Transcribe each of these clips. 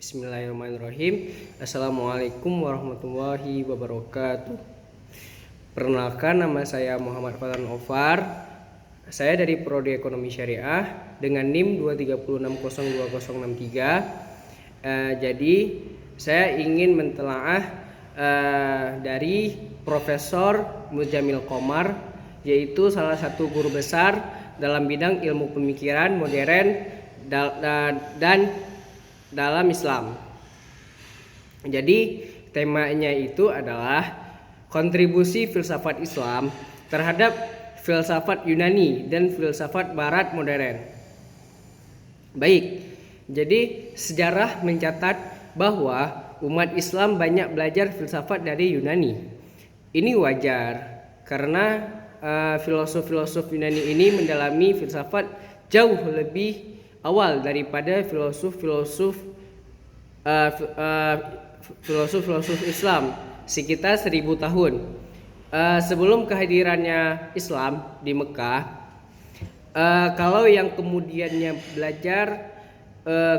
Bismillahirrahmanirrahim. Assalamualaikum warahmatullahi wabarakatuh. Perkenalkan, nama saya Muhammad Fatan Ofar. Saya dari Prodi Ekonomi Syariah dengan NIM 236020063. Jadi saya ingin mentelaah dari Profesor Muzamil Komar, yaitu salah satu guru besar dalam bidang ilmu pemikiran modern dan dalam Islam. Jadi temanya itu adalah kontribusi filsafat Islam terhadap filsafat Yunani dan filsafat Barat modern. Baik, jadi sejarah mencatat bahwa umat Islam banyak belajar filsafat dari Yunani. Ini wajar karena filosof-filosof Yunani ini mendalami filsafat jauh lebih awal daripada filosof-filosof Islam sekitar 1000 tahun sebelum kehadirannya Islam di Mekah. Kalau yang kemudiannya belajar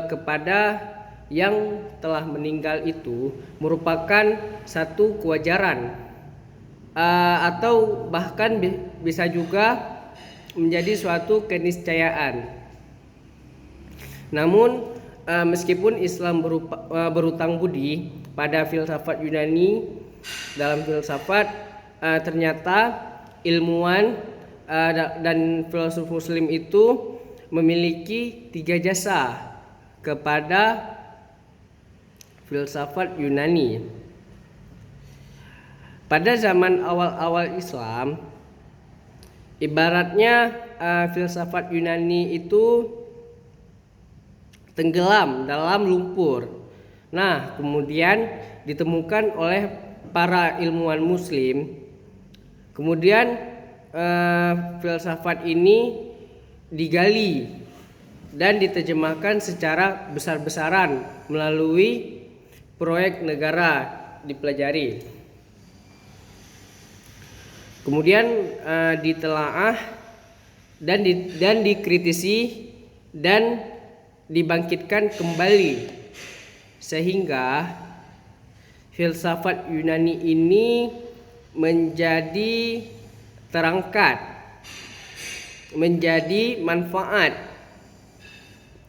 kepada yang telah meninggal itu merupakan satu kewajaran, atau bahkan bisa juga menjadi suatu keniscayaan. Namun meskipun Islam berutang budi pada filsafat Yunani, dalam filsafat ternyata ilmuwan dan filosof Muslim itu memiliki 3 jasa kepada filsafat Yunani. Pada zaman awal-awal Islam, ibaratnya filsafat Yunani itu tenggelam dalam lumpur. Nah, kemudian ditemukan oleh para ilmuwan Muslim. Kemudian filsafat ini digali dan diterjemahkan secara besar-besaran melalui proyek negara dipelajari. Kemudian ditelaah dan dikritisi dan dibangkitkan kembali, sehingga filsafat Yunani ini menjadi terangkat, menjadi manfaat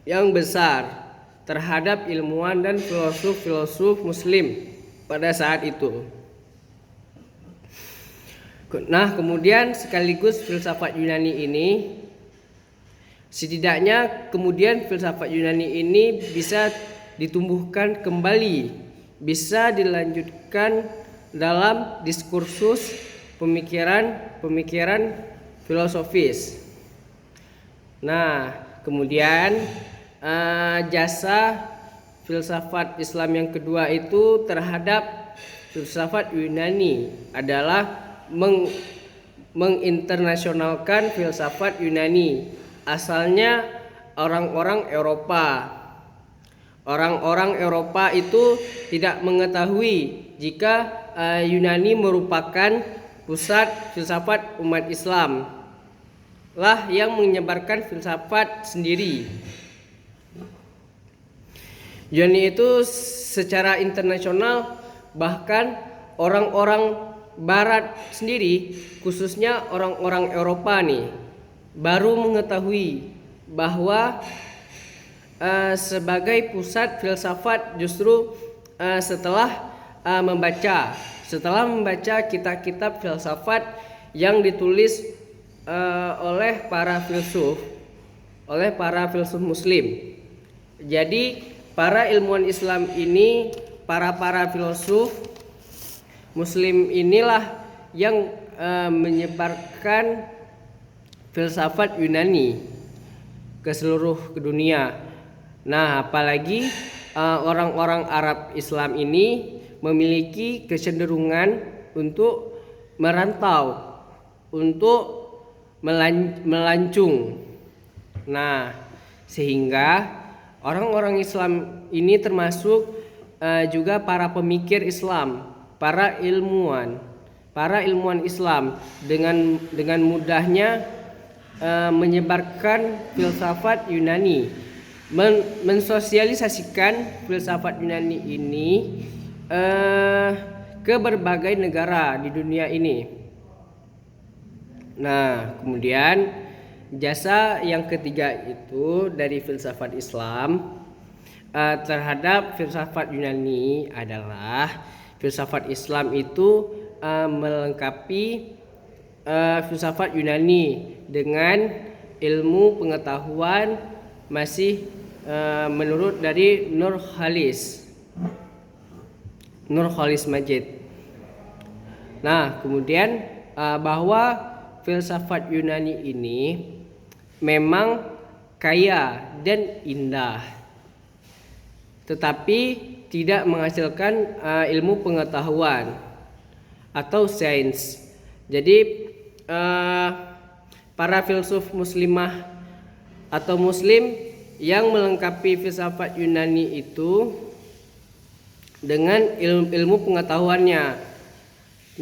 yang besar terhadap ilmuwan dan filosof-filosof Muslim pada saat itu. Nah, kemudian sekaligus filsafat Yunani ini, setidaknya kemudian filsafat Yunani ini bisa ditumbuhkan kembali, bisa dilanjutkan dalam diskursus pemikiran filosofis. Nah, kemudian jasa filsafat Islam yang kedua itu terhadap filsafat Yunani adalah menginternasionalkan filsafat Yunani. Asalnya orang-orang Eropa. Orang-orang Eropa itu tidak mengetahui jika Yunani merupakan pusat filsafat umat Islam lah yang menyebarkan filsafat sendiri. Yunani itu secara internasional, bahkan orang-orang Barat sendiri, khususnya orang-orang Eropa nih, baru mengetahui bahwa sebagai pusat filsafat justru setelah membaca kitab-kitab filsafat yang ditulis oleh para filsuf Muslim. Jadi para ilmuwan Islam ini, para filsuf Muslim inilah yang menyebarkan filsafat Yunani ke seluruh dunia. Nah, apalagi orang-orang Arab Islam ini memiliki kecenderungan untuk merantau, untuk melancung. Nah, sehingga orang-orang Islam ini termasuk juga para pemikir Islam, para ilmuwan Islam dengan mudahnya menyebarkan filsafat Yunani mensosialisasikan filsafat Yunani ini ke berbagai negara di dunia ini. Nah, kemudian jasa yang ketiga itu dari filsafat Islam terhadap filsafat Yunani adalah filsafat Islam itu melengkapi filsafat Yunani dengan ilmu pengetahuan masih menurut dari Nurcholish Majid. Nah, kemudian bahwa filsafat Yunani ini memang kaya dan indah, tetapi tidak menghasilkan ilmu pengetahuan atau sains. Jadi para filsuf muslimah atau muslim yang melengkapi filsafat Yunani itu dengan ilmu pengetahuannya,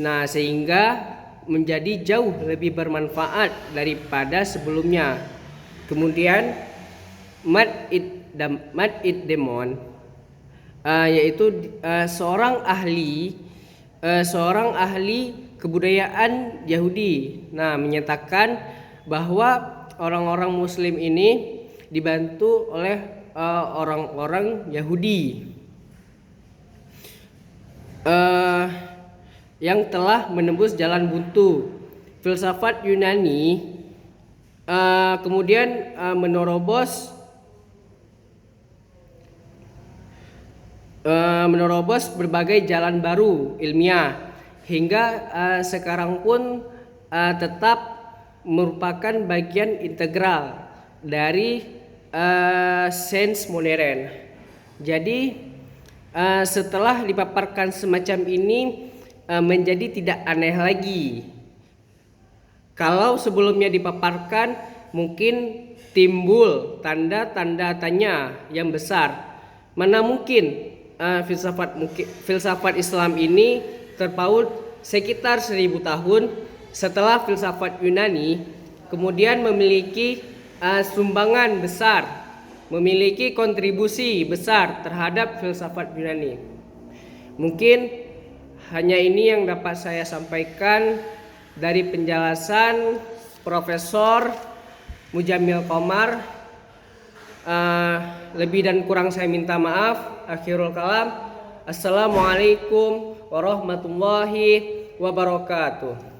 nah sehingga menjadi jauh lebih bermanfaat daripada sebelumnya. Kemudian Matt Damon yaitu seorang ahli kebudayaan Yahudi, nah menyatakan bahwa orang-orang Muslim ini dibantu oleh orang-orang Yahudi yang telah menembus jalan buntu. Filsafat Yunani kemudian menerobos berbagai jalan baru ilmiah hingga sekarang pun tetap merupakan bagian integral dari sains modern. Jadi setelah dipaparkan semacam ini menjadi tidak aneh lagi. Kalau sebelumnya dipaparkan mungkin timbul tanda-tanda tanya yang besar. Mana mungkin filsafat Islam ini terpaut sekitar 1000 tahun setelah filsafat Yunani kemudian memiliki sumbangan besar, memiliki kontribusi besar terhadap filsafat Yunani. Mungkin hanya ini yang dapat saya sampaikan dari penjelasan Profesor Mujamil Komar. Lebih dan kurang saya minta maaf. Akhirul kalam. Assalamualaikum warahmatullahi wabarakatuh.